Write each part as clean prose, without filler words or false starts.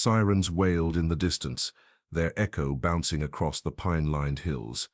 Sirens wailed in the distance, their echo bouncing across the pine-lined hills.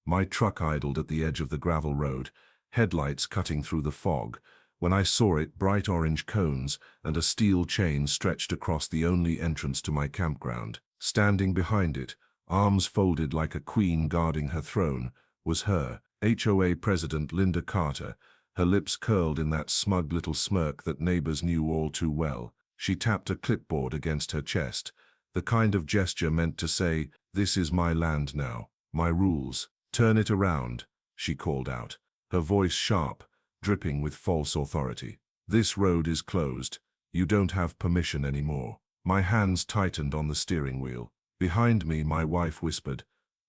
My truck idled at the edge of the gravel road, headlights cutting through the fog. When I saw it, bright orange cones and a steel chain stretched across the only entrance to my campground. Standing behind it, arms folded like a queen guarding her throne, was her, HOA President Linda Carter, her lips curled in that smug little smirk that neighbors knew all too well. She tapped a clipboard against her chest, the kind of gesture meant to say, "This is my land now, my rules. Turn it around," she called out, her voice sharp, dripping with false authority. "This road is closed. You don't have permission anymore." My hands tightened on the steering wheel. Behind me, my wife whispered,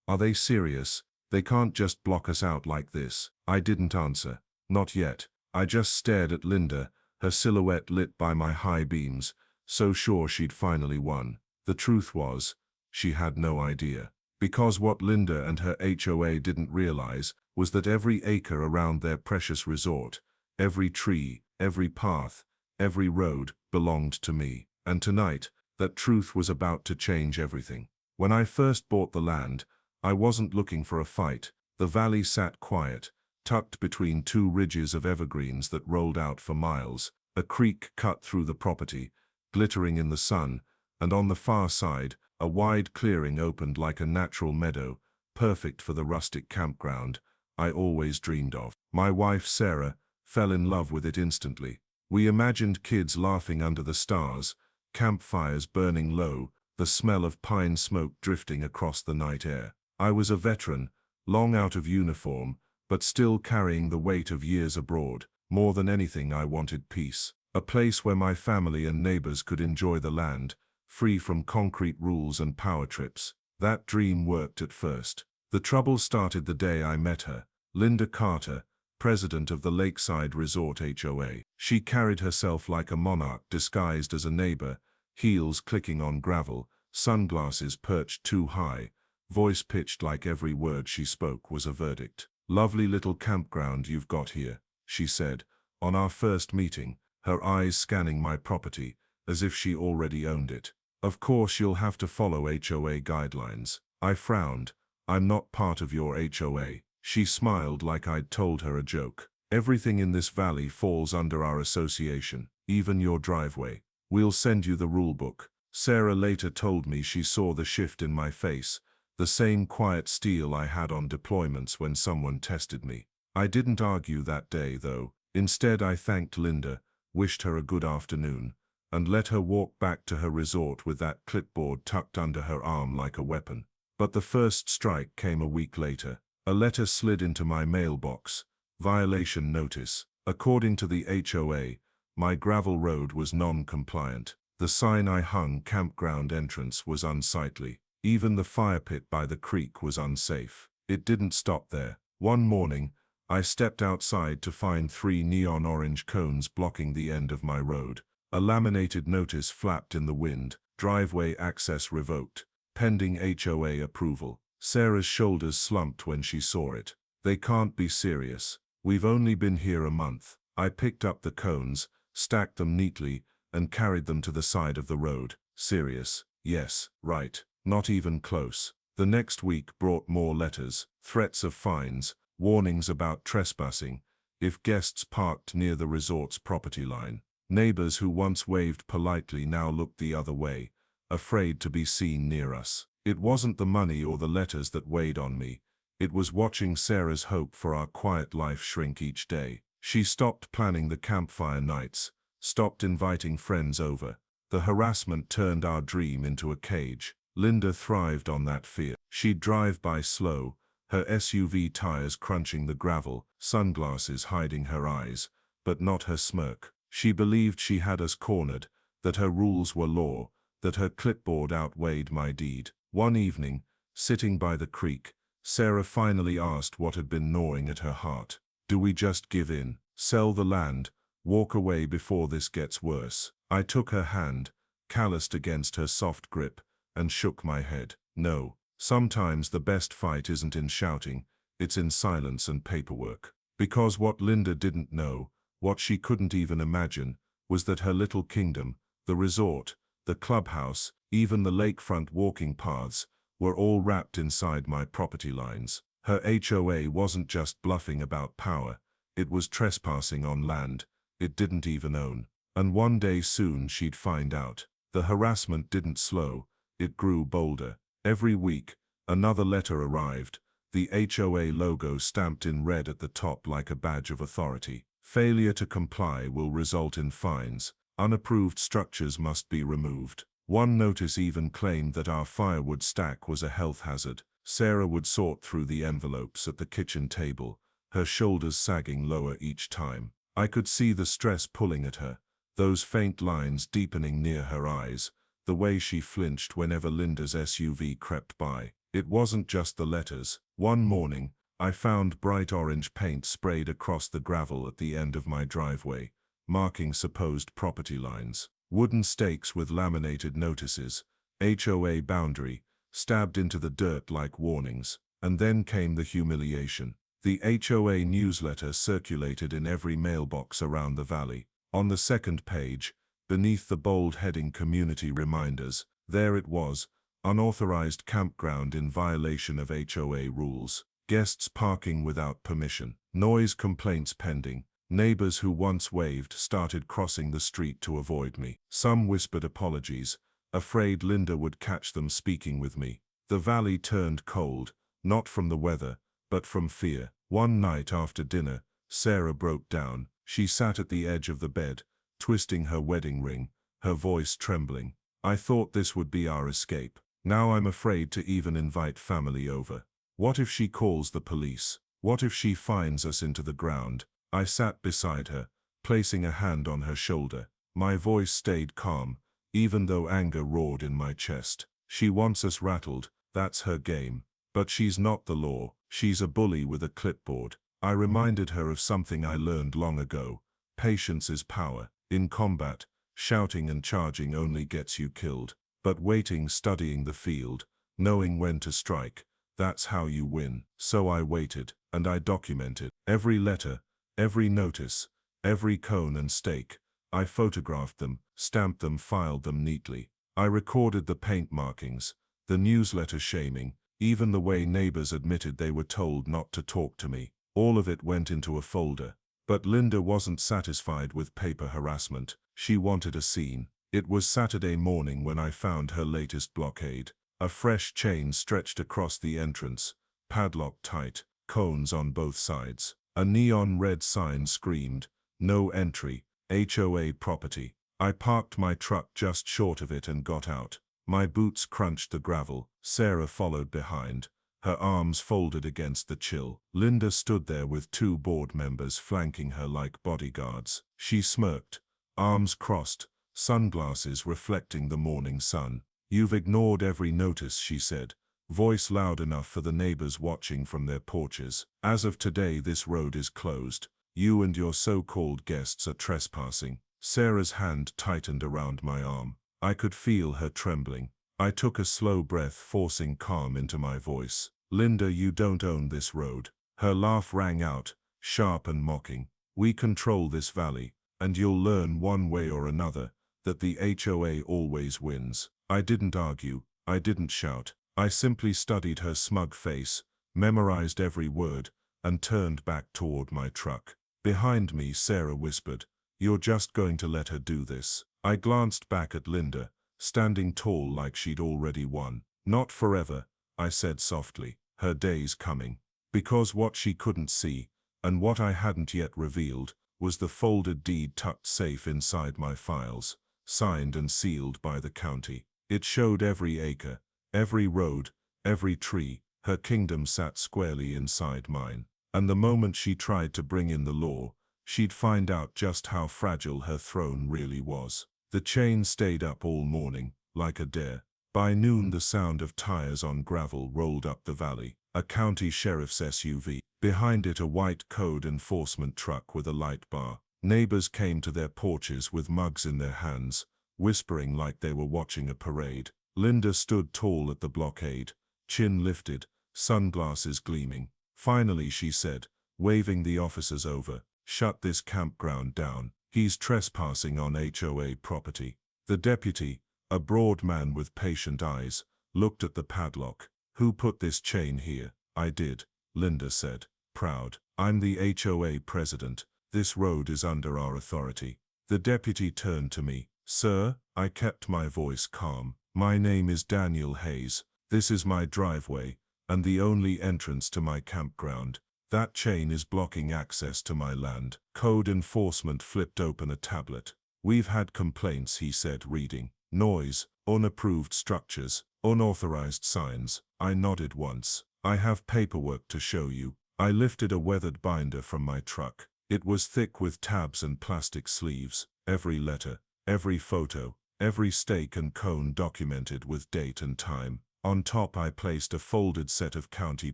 "Are they serious? They can't just block us out like this." I didn't answer. Not yet. I just stared at Linda, her silhouette lit by my high beams, so sure she'd finally won. The truth was, she had no idea. Because what Linda and her HOA didn't realize was that every acre around their precious resort, every tree, every path, every road belonged to me. And tonight, that truth was about to change everything. When I first bought the land, I wasn't looking for a fight. The valley sat quiet, tucked between two ridges of evergreens that rolled out for miles. A creek cut through the property, glittering in the sun, and on the far side, a wide clearing opened like a natural meadow, perfect for the rustic campground I always dreamed of. My wife, Sarah, fell in love with it instantly. We imagined kids laughing under the stars, campfires burning low, the smell of pine smoke drifting across the night air. I was a veteran, long out of uniform, but still carrying the weight of years abroad. More than anything, I wanted peace. A place where my family and neighbors could enjoy the land, free from concrete rules and power trips. That dream worked at first. The trouble started the day I met her, Linda Carter, president of the Lakeside Resort HOA. She carried herself like a monarch disguised as a neighbor, heels clicking on gravel, sunglasses perched too high, voice pitched like every word she spoke was a verdict. "Lovely little campground you've got here," she said, on our first meeting, her eyes scanning my property, as if she already owned it. "Of course you'll have to follow HOA guidelines." I frowned. "I'm not part of your HOA." She smiled like I'd told her a joke. "Everything in this valley falls under our association, even your driveway. We'll send you the rulebook." Sarah later told me she saw the shift in my face, the same quiet steel I had on deployments when someone tested me. I didn't argue that day, though. Instead, I thanked Linda, wished her a good afternoon, and let her walk back to her resort with that clipboard tucked under her arm like a weapon. But the first strike came a week later. A letter slid into my mailbox. Violation notice. According to the HOA, my gravel road was non-compliant. The sign I hung, "Campground entrance," was unsightly. Even the fire pit by the creek was unsafe. It didn't stop there. One morning, I stepped outside to find 3 neon orange cones blocking the end of my road. A laminated notice flapped in the wind, "Driveway access revoked, pending HOA approval." Sarah's shoulders slumped when she saw it. "They can't be serious. We've only been here a month." I picked up the cones, stacked them neatly, and carried them to the side of the road. "Serious? Yes, right. Not even close." The next week brought more letters, threats of fines, warnings about trespassing if guests parked near the resort's property line. Neighbors who once waved politely now looked the other way, afraid to be seen near us. It wasn't the money or the letters that weighed on me. It was watching Sarah's hope for our quiet life shrink each day. She stopped planning the campfire nights, stopped inviting friends over. The harassment turned our dream into a cage. Linda thrived on that fear. She'd drive by slow, her SUV tires crunching the gravel, sunglasses hiding her eyes, but not her smirk. She believed she had us cornered, that her rules were law, that her clipboard outweighed my deed. One evening, sitting by the creek, Sarah finally asked what had been gnawing at her heart. "Do we just give in, sell the land, walk away before this gets worse?" I took her hand, calloused against her soft grip, and shook my head. "No. Sometimes the best fight isn't in shouting, it's in silence and paperwork." Because what Linda didn't know, what she couldn't even imagine, was that her little kingdom, the resort, the clubhouse, even the lakefront walking paths, were all wrapped inside my property lines. Her HOA wasn't just bluffing about power, it was trespassing on land it didn't even own. And one day soon she'd find out. The harassment didn't slow, it grew bolder. Every week, another letter arrived, the HOA logo stamped in red at the top like a badge of authority. Failure to comply will result in fines. Unapproved structures must be removed. One notice even claimed that our firewood stack was a health hazard. Sarah would sort through the envelopes at the kitchen table, her shoulders sagging lower each time. I could see the stress pulling at her, those faint lines deepening near her eyes, the way she flinched whenever Linda's SUV crept by. It wasn't just the letters. One morning, I found bright orange paint sprayed across the gravel at the end of my driveway, marking supposed property lines. Wooden stakes with laminated notices, HOA boundary, stabbed into the dirt like warnings. And then came the humiliation. The HOA newsletter circulated in every mailbox around the valley. On the second page, beneath the bold heading Community Reminders, there it was, unauthorized campground in violation of HOA rules, guests parking without permission, noise complaints pending. Neighbors who once waved started crossing the street to avoid me. Some whispered apologies, afraid Linda would catch them speaking with me. The valley turned cold, not from the weather, but from fear. One night after dinner, Sarah broke down. She sat at the edge of the bed, twisting her wedding ring, her voice trembling. I thought this would be our escape. Now I'm afraid to even invite family over. What if she calls the police? What if she fines us into the ground? I sat beside her, placing a hand on her shoulder. My voice stayed calm, even though anger roared in my chest. She wants us rattled, that's her game. But she's not the law, she's a bully with a clipboard. I reminded her of something I learned long ago. Patience is power. In combat, shouting and charging only gets you killed. But waiting, studying the field, knowing when to strike, that's how you win. So I waited, and I documented every letter, every notice, every cone and stake. I photographed them, stamped them, filed them neatly. I recorded the paint markings, the newsletter shaming, even the way neighbors admitted they were told not to talk to me. All of it went into a folder. But Linda wasn't satisfied with paper harassment. She wanted a scene. It was Saturday morning when I found her latest blockade. A fresh chain stretched across the entrance, padlocked tight, cones on both sides. A neon red sign screamed, "No entry, HOA property." I parked my truck just short of it and got out. My boots crunched the gravel. Sarah followed behind, her arms folded against the chill. Linda stood there with two board members flanking her like bodyguards. She smirked, arms crossed, sunglasses reflecting the morning sun. "You've ignored every notice," she said, voice loud enough for the neighbors watching from their porches. "As of today, this road is closed. You and your so-called guests are trespassing." Sarah's hand tightened around my arm. I could feel her trembling. I took a slow breath, forcing calm into my voice. "Linda, you don't own this road." Her laugh rang out, sharp and mocking. "We control this valley, and you'll learn one way or another that the HOA always wins." I didn't argue, I didn't shout. I simply studied her smug face, memorized every word, and turned back toward my truck. Behind me, Sarah whispered, "You're just going to let her do this?" I glanced back at Linda, standing tall like she'd already won. "Not forever," I said softly. "Her day's coming." Because what she couldn't see, and what I hadn't yet revealed, was the folded deed tucked safe inside my files, signed and sealed by the county. It showed every acre, every road, every tree. Her kingdom sat squarely inside mine. And the moment she tried to bring in the law, she'd find out just how fragile her throne really was. The chain stayed up all morning, like a dare. By noon, the sound of tires on gravel rolled up the valley. A county sheriff's SUV. Behind it, a white code enforcement truck with a light bar. Neighbors came to their porches with mugs in their hands, whispering like they were watching a parade. Linda stood tall at the blockade, chin lifted, sunglasses gleaming. Finally, she said, waving the officers over, "Shut this campground down. He's trespassing on HOA property." The deputy, A broad man with patient eyes looked at the padlock. "Who put this chain here?" "I did," Linda said, proud. "I'm the HOA president. This road is under our authority." The deputy turned to me. "Sir," I kept my voice calm. "My name is Daniel Hayes. This is my driveway, and the only entrance to my campground. That chain is blocking access to my land." Code enforcement flipped open a tablet. "We've had complaints," he said, reading. "Noise, unapproved structures, unauthorized signs." I nodded once. "I have paperwork to show you." I lifted a weathered binder from my truck. It was thick with tabs and plastic sleeves. Every letter, every photo, every stake and cone documented with date and time. On top I placed a folded set of county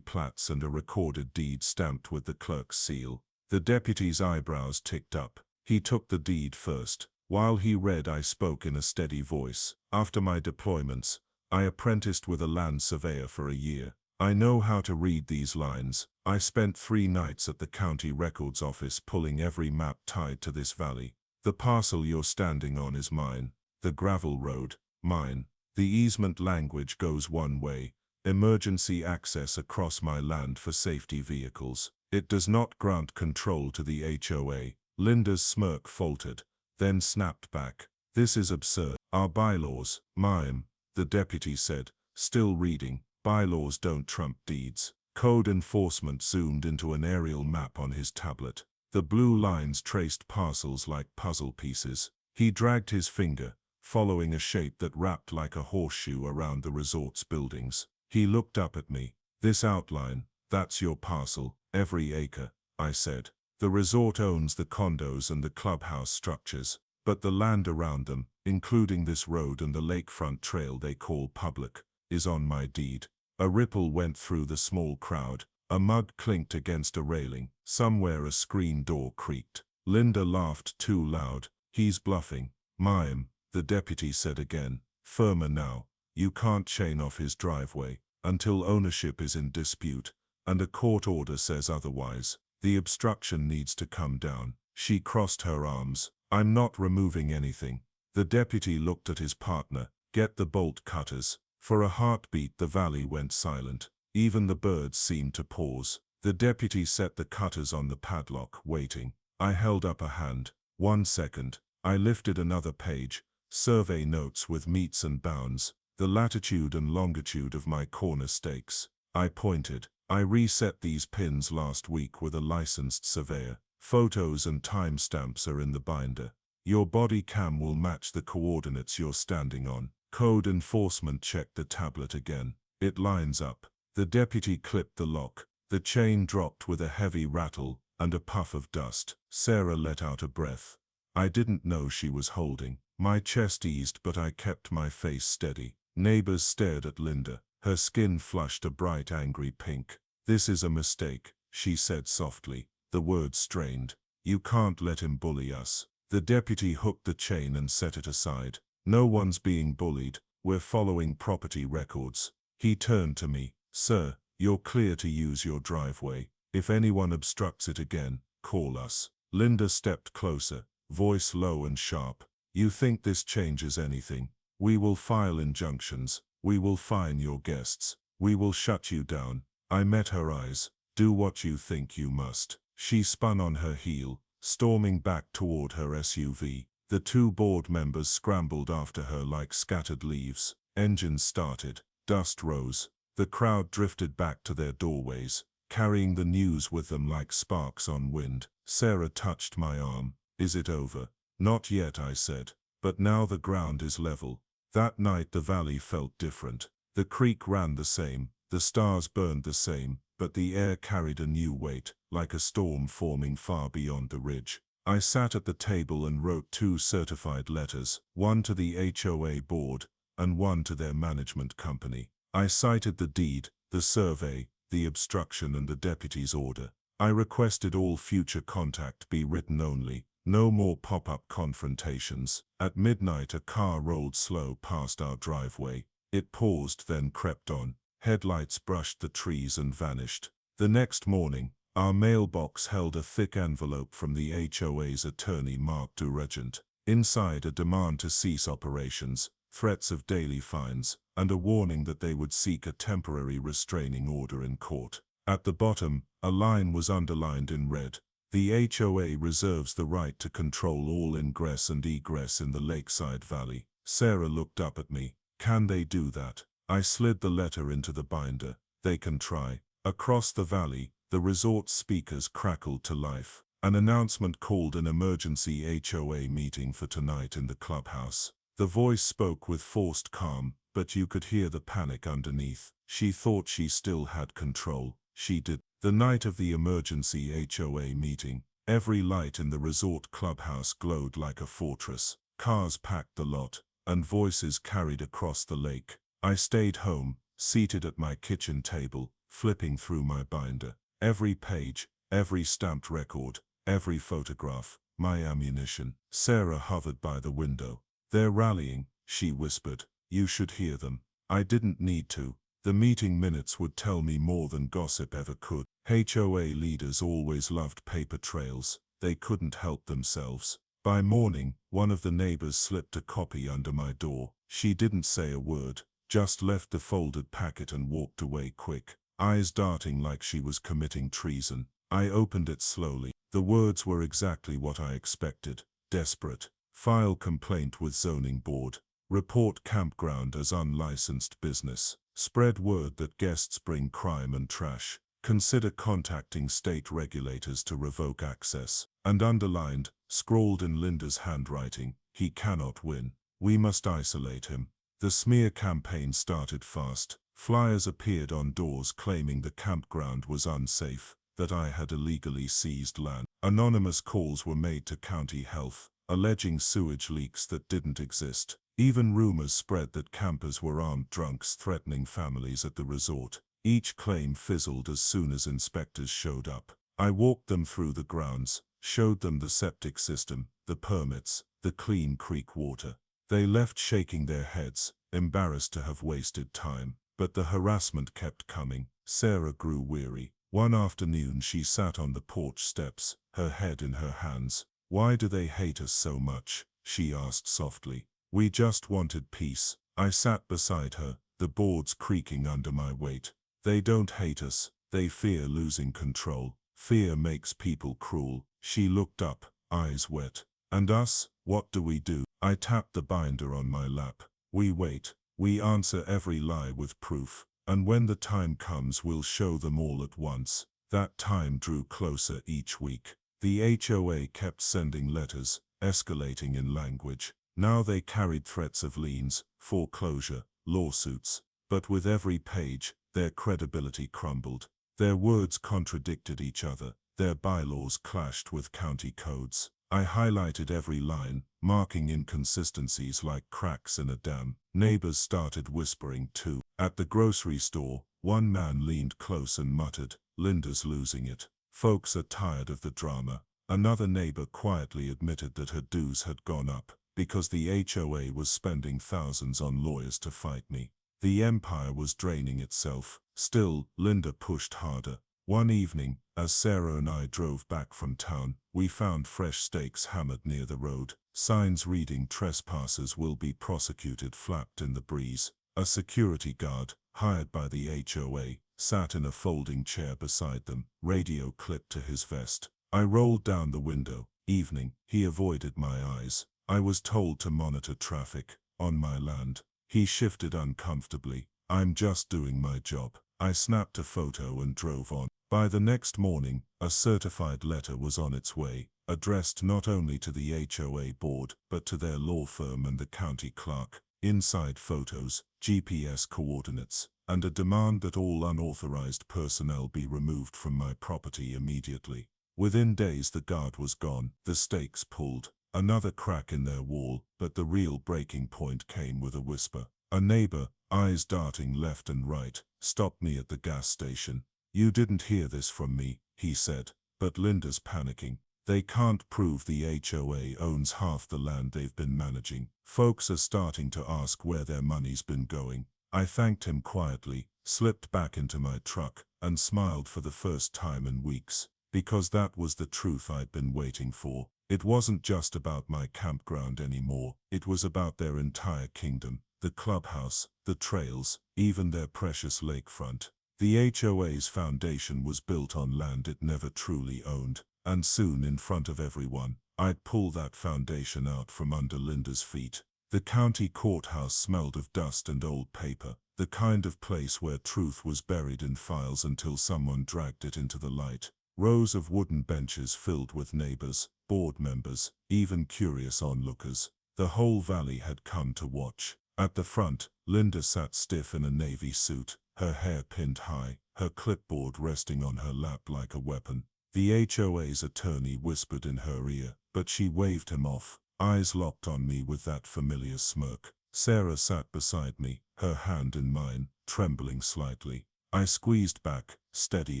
plats and a recorded deed stamped with the clerk's seal. The deputy's eyebrows ticked up. He took the deed first. While he read, I spoke in a steady voice. "After my deployments, I apprenticed with a land surveyor for a year. I know how to read these lines. I spent 3 nights at the county records office pulling every map tied to this valley. The parcel you're standing on is mine. The gravel road, mine. The easement language goes one way, emergency access across my land for safety vehicles. It does not grant control to the HOA. Linda's smirk faltered, then snapped back. "This is absurd." "Our bylaws, mime," the deputy said, still reading. "Bylaws don't trump deeds." Code enforcement zoomed into an aerial map on his tablet. The blue lines traced parcels like puzzle pieces. He dragged his finger, following a shape that wrapped like a horseshoe around the resort's buildings. He looked up at me. "This outline, that's your parcel, every acre," I said. "The resort owns the condos and the clubhouse structures, but the land around them, including this road and the lakefront trail they call public, is on my deed." A ripple went through the small crowd. A mug clinked against a railing. Somewhere a screen door creaked. Linda laughed too loud. "He's bluffing." "Mime," the deputy said again, firmer now. "You can't chain off his driveway until ownership is in dispute, and a court order says otherwise. The obstruction needs to come down." She crossed her arms. "I'm not removing anything." The deputy looked at his partner. "Get the bolt cutters." For a heartbeat the valley went silent. Even the birds seemed to pause. The deputy set the cutters on the padlock, waiting. I held up a hand. "1 second. I lifted another page. Survey notes with meets and bounds. The latitude and longitude of my corner stakes. I pointed. "I reset these pins last week with a licensed surveyor. Photos and timestamps are in the binder. Your body cam will match the coordinates you're standing on." Code enforcement checked the tablet again. "It lines up." The deputy clipped the lock. The chain dropped with a heavy rattle and a puff of dust. Sarah let out a breath. I didn't know she was holding. My chest eased, but I kept my face steady. Neighbors stared at Linda. Her skin flushed a bright, angry pink. "This is a mistake," she said softly, the words strained. "You can't let him bully us." The deputy hooked the chain and set it aside. "No one's being bullied. We're following property records." He turned to me. "Sir, you're clear to use your driveway. If anyone obstructs it again, call us." Linda stepped closer, voice low and sharp. "You think this changes anything? We will file injunctions. We will fine your guests. We will shut you down." I met her eyes. "Do what you think you must." She spun on her heel, storming back toward her SUV. The 2 board members scrambled after her like scattered leaves. Engines started. Dust rose. The crowd drifted back to their doorways, carrying the news with them like sparks on wind. Sarah touched my arm. "Is it over?" "Not yet," I said. "But now the ground is level." That night the valley felt different. The creek ran the same, the stars burned the same, but the air carried a new weight, like a storm forming far beyond the ridge. I sat at the table and wrote 2 certified letters, one to the HOA board, and one to their management company. I cited the deed, the survey, the obstruction and the deputy's order. I requested all future contact be written only, no more pop-up confrontations. At midnight a car rolled slow past our driveway. It paused, then crept on. Headlights brushed the trees and vanished. The next morning, our mailbox held a thick envelope from the HOA's attorney, Mark Duragent. Inside, a demand to cease operations, threats of daily fines, and a warning that they would seek a temporary restraining order in court. At the bottom, a line was underlined in red. The HOA reserves the right to control all ingress and egress in the Lakeside Valley. Sarah looked up at me. Can they do that? I slid the letter into the binder. They can try. Across the valley, the resort speakers crackled to life. An announcement called an emergency HOA meeting for tonight in the clubhouse. The voice spoke with forced calm, but you could hear the panic underneath. She thought she still had control. She did. The night of the emergency HOA meeting, every light in the resort clubhouse glowed like a fortress. Cars packed the lot, and voices carried across the lake. I stayed home, seated at my kitchen table, flipping through my binder. Every page, every stamped record, every photograph, my ammunition. Sarah hovered by the window. They're rallying, she whispered. You should hear them. I didn't need to. The meeting minutes would tell me more than gossip ever could. HOA leaders always loved paper trails. They couldn't help themselves. By morning, one of the neighbors slipped a copy under my door. She didn't say a word, just left the folded packet and walked away quick, eyes darting like she was committing treason. I opened it slowly. The words were exactly what I expected. Desperate. File complaint with zoning board. Report campground as unlicensed business. Spread word that guests bring crime and trash. Consider contacting state regulators to revoke access. And underlined, scrawled in Linda's handwriting, he cannot win. We must isolate him. The smear campaign started fast. Flyers appeared on doors claiming the campground was unsafe, that I had illegally seized land. Anonymous calls were made to county health, alleging sewage leaks that didn't exist. Even rumors spread that campers were armed drunks threatening families at the resort. Each claim fizzled as soon as inspectors showed up. I walked them through the grounds, showed them the septic system, the permits, the clean creek water. They left shaking their heads, embarrassed to have wasted time. But the harassment kept coming. Sarah grew weary. One afternoon she sat on the porch steps, her head in her hands. Why do they hate us so much? She asked softly. We just wanted peace. I sat beside her, the boards creaking under my weight. They don't hate us, they fear losing control. Fear makes people cruel. She looked up, eyes wet. And us, what do we do? I tapped the binder on my lap. We wait. We answer every lie with proof. And when the time comes we'll show them all at once. That time drew closer each week. The HOA kept sending letters, escalating in language. Now they carried threats of liens, foreclosure, lawsuits. But with every page, their credibility crumbled. Their words contradicted each other. Their bylaws clashed with county codes. I highlighted every line, marking inconsistencies like cracks in a dam. Neighbors started whispering too. At the grocery store, one man leaned close and muttered, "Linda's losing it. Folks are tired of the drama." Another neighbor quietly admitted that her dues had gone up, because the HOA was spending thousands on lawyers to fight me. The empire was draining itself. Still, Linda pushed harder. One evening, as Sarah and I drove back from town, we found fresh stakes hammered near the road. Signs reading "Trespassers will be prosecuted" flapped in the breeze. A security guard, hired by the HOA, sat in a folding chair beside them, radio clipped to his vest. I rolled down the window. Evening. He avoided my eyes. I was told to monitor traffic on my land. He shifted uncomfortably. I'm just doing my job. I snapped a photo and drove on. By the next morning, a certified letter was on its way, addressed not only to the HOA board, but to their law firm and the county clerk. Inside photos, GPS coordinates, and a demand that all unauthorized personnel be removed from my property immediately. Within days the guard was gone, the stakes pulled. Another crack in their wall, but the real breaking point came with a whisper. A neighbor, eyes darting left and right, stopped me at the gas station. "You didn't hear this from me," he said, "but Linda's panicking. They can't prove the HOA owns half the land they've been managing. Folks are starting to ask where their money's been going." I thanked him quietly, slipped back into my truck, and smiled for the first time in weeks, because that was the truth I'd been waiting for. It wasn't just about my campground anymore, it was about their entire kingdom. the clubhouse, the trails, even their precious lakefront. The HOA's foundation was built on land it never truly owned, and soon in front of everyone, I'd pull that foundation out from under Linda's feet. The county courthouse smelled of dust and old paper, the kind of place where truth was buried in files until someone dragged it into the light. Rows of wooden benches filled with neighbors, board members, even curious onlookers. The whole valley had come to watch. At the front, Linda sat stiff in a navy suit, her hair pinned high, her clipboard resting on her lap like a weapon. The HOA's attorney whispered in her ear, but she waved him off, eyes locked on me with that familiar smirk. Sarah sat beside me, her hand in mine, trembling slightly. I squeezed back, steady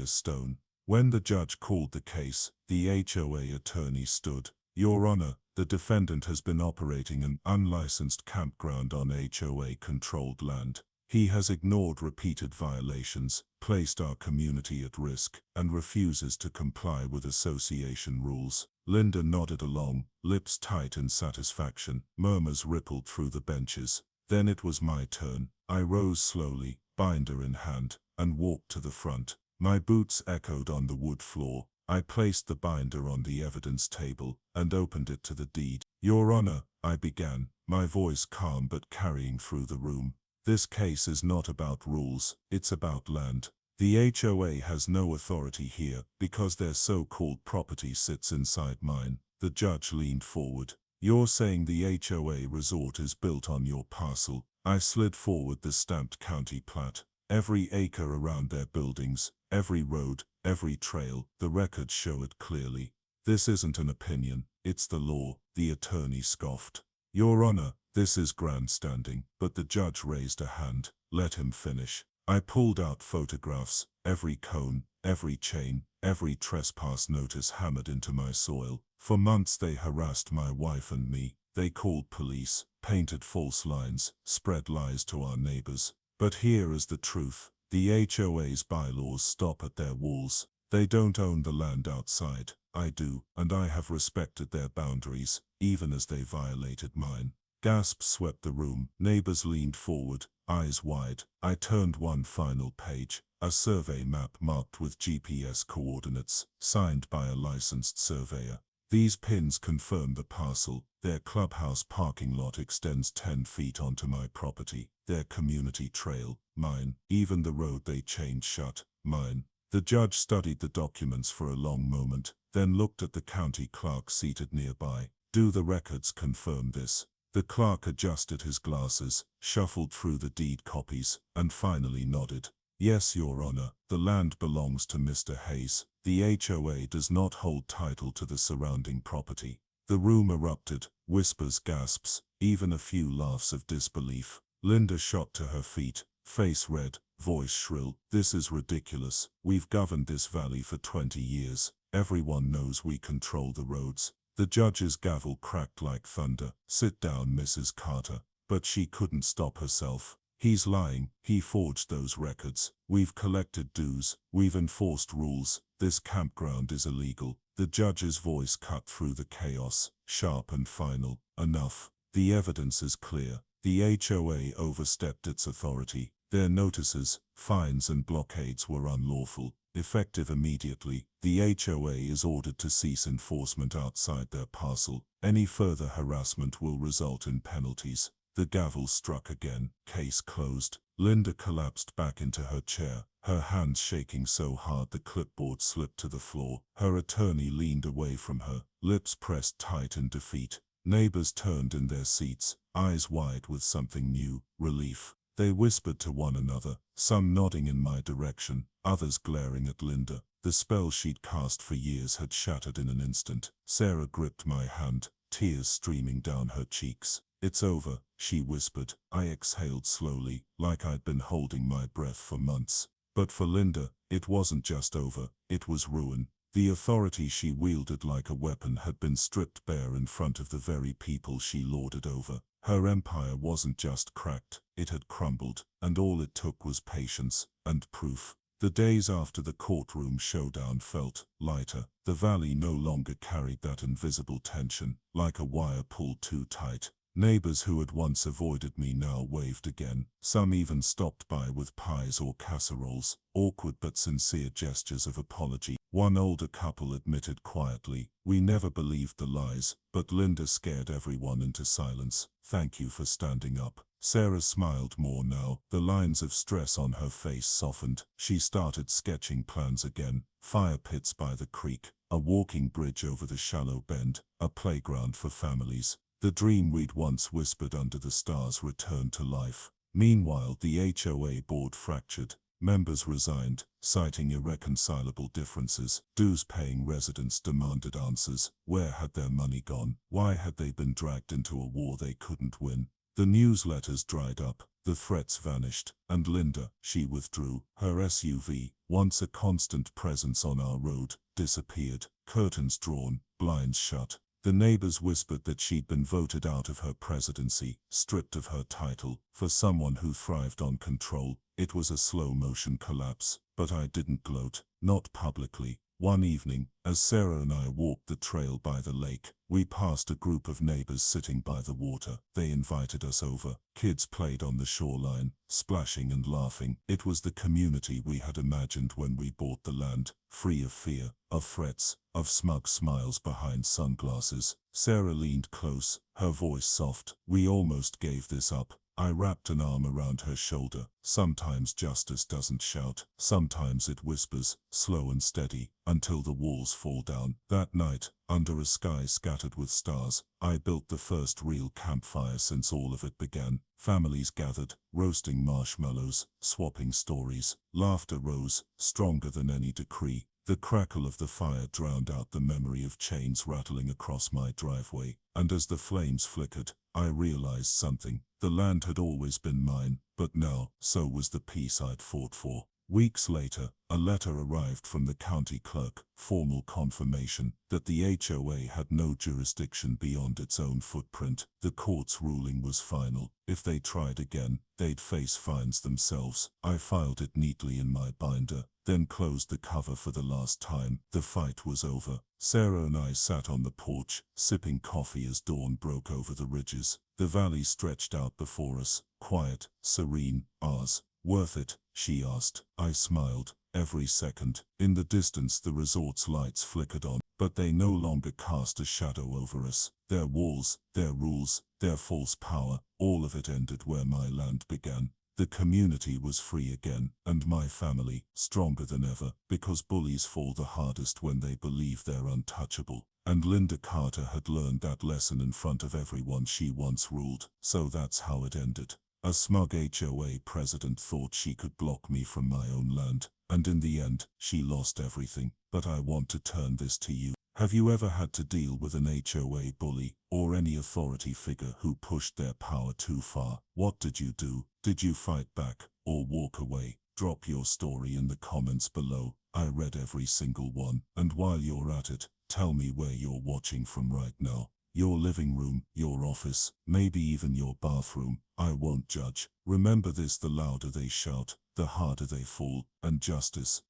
as stone. When the judge called the case, the HOA attorney stood. Your Honor, the defendant has been operating an unlicensed campground on HOA-controlled land. He has ignored repeated violations, placed our community at risk, and refuses to comply with association rules. Linda nodded along, lips tight in satisfaction. Murmurs rippled through the benches. Then it was my turn. I rose slowly, binder in hand, and walked to the front. My boots echoed on the wood floor. I placed the binder on the evidence table, and opened it to the deed. Your Honor, I began, my voice calm but carrying through the room. This case is not about rules, it's about land. The HOA has no authority here, because their so-called property sits inside mine. The judge leaned forward. You're saying the HOA resort is built on your parcel? I slid forward the stamped county plat. Every acre around their buildings, every road, every trail, the records show it clearly. This isn't an opinion, it's the law, the attorney scoffed. Your Honor, this is grandstanding, but the judge raised a hand. Let him finish. I pulled out photographs, every cone, every chain, every trespass notice hammered into my soil. For months they harassed my wife and me. They called police, painted false lines, spread lies to our neighbors. But here is the truth. The HOA's bylaws stop at their walls. They don't own the land outside. I do, and I have respected their boundaries, even as they violated mine. Gasps swept the room. Neighbors leaned forward, eyes wide. I turned one final page, a survey map marked with GPS coordinates, signed by a licensed surveyor. These pins confirm the parcel. Their clubhouse parking lot extends 10 feet onto my property. Their community trail, mine. Even the road they chained shut, mine. The judge studied the documents for a long moment, then looked at the county clerk seated nearby. Do the records confirm this? The clerk adjusted his glasses, shuffled through the deed copies, and finally nodded. Yes, Your Honor, the land belongs to Mr. Hayes. The HOA does not hold title to the surrounding property. The room erupted, whispers, gasps, even a few laughs of disbelief. Linda shot to her feet, face red, voice shrill. This is ridiculous. We've governed this valley for 20 years. Everyone knows we control the roads. The judge's gavel cracked like thunder. Sit down, Mrs. Carter. But she couldn't stop herself. He's lying. He forged those records. We've collected dues. We've enforced rules. This campground is illegal. The judge's voice cut through the chaos, sharp and final. Enough. The evidence is clear. The HOA overstepped its authority. Their notices, fines and blockades were unlawful. Effective immediately, the HOA is ordered to cease enforcement outside their parcel. Any further harassment will result in penalties. The gavel struck again. Case closed. Linda collapsed back into her chair, her hands shaking so hard the clipboard slipped to the floor. Her attorney leaned away from her, lips pressed tight in defeat. Neighbors turned in their seats, eyes wide with something new, relief. They whispered to one another, some nodding in my direction, others glaring at Linda. The spell she'd cast for years had shattered in an instant. Sarah gripped my hand, tears streaming down her cheeks. It's over, she whispered. I exhaled slowly, like I'd been holding my breath for months. But for Linda, it wasn't just over, it was ruin. The authority she wielded like a weapon had been stripped bare in front of the very people she lorded over. Her empire wasn't just cracked, it had crumbled, and all it took was patience and proof. The days after the courtroom showdown felt lighter. The valley no longer carried that invisible tension, like a wire pulled too tight. Neighbors who had once avoided me now waved again. Some even stopped by with pies or casseroles, awkward but sincere gestures of apology. One older couple admitted quietly, "We never believed the lies, but Linda scared everyone into silence. Thank you for standing up." Sarah smiled more now. The lines of stress on her face softened. She started sketching plans again. Fire pits by the creek, a walking bridge over the shallow bend, a playground for families. The dream we'd once whispered under the stars returned to life. Meanwhile, the HOA board fractured. Members resigned, citing irreconcilable differences. Dues-paying residents demanded answers. Where had their money gone? Why had they been dragged into a war they couldn't win? The newsletters dried up, the threats vanished, and Linda, she withdrew. Her SUV, once a constant presence on our road, disappeared. Curtains drawn, blinds shut. The neighbors whispered that she'd been voted out of her presidency, stripped of her title. For someone who thrived on control, it was a slow-motion collapse. But I didn't gloat, not publicly. One evening, as Sarah and I walked the trail by the lake, we passed a group of neighbors sitting by the water. They invited us over. Kids played on the shoreline, splashing and laughing. It was the community we had imagined when we bought the land, free of fear, of threats, of smug smiles behind sunglasses. Sarah leaned close, her voice soft. "We almost gave this up." I wrapped an arm around her shoulder. Sometimes justice doesn't shout. Sometimes it whispers, slow and steady, until the walls fall down. That night, under a sky scattered with stars, I built the first real campfire since all of it began. Families gathered, roasting marshmallows, swapping stories. Laughter rose, stronger than any decree. The crackle of the fire drowned out the memory of chains rattling across my driveway. And as the flames flickered, I realized something. The land had always been mine, but now, so was the peace I'd fought for. Weeks later, a letter arrived from the county clerk, formal confirmation that the HOA had no jurisdiction beyond its own footprint. The court's ruling was final. If they tried again, they'd face fines themselves. I filed it neatly in my binder, then closed the cover for the last time. The fight was over. Sarah and I sat on the porch, sipping coffee as dawn broke over the ridges. The valley stretched out before us, quiet, serene, ours. "Worth it?" she asked. I smiled. Every second. In the distance the resort's lights flickered on, but they no longer cast a shadow over us. Their walls, their rules, their false power, all of it ended where my land began. The community was free again, and my family, stronger than ever, because bullies fall the hardest when they believe they're untouchable. And Linda Carter had learned that lesson in front of everyone she once ruled. So that's how it ended. A smug HOA president thought she could block me from my own land, and in the end, she lost everything. But I want to turn this to you. Have you ever had to deal with an HOA bully, or any authority figure who pushed their power too far? What did you do? Did you fight back, or walk away? Drop your story in the comments below. I read every single one. And while you're at it, tell me where you're watching from right now. Your living room, your office, maybe even your bathroom. I won't judge. Remember this: the louder they shout, the harder they fall. And justice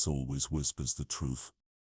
always whispers the truth.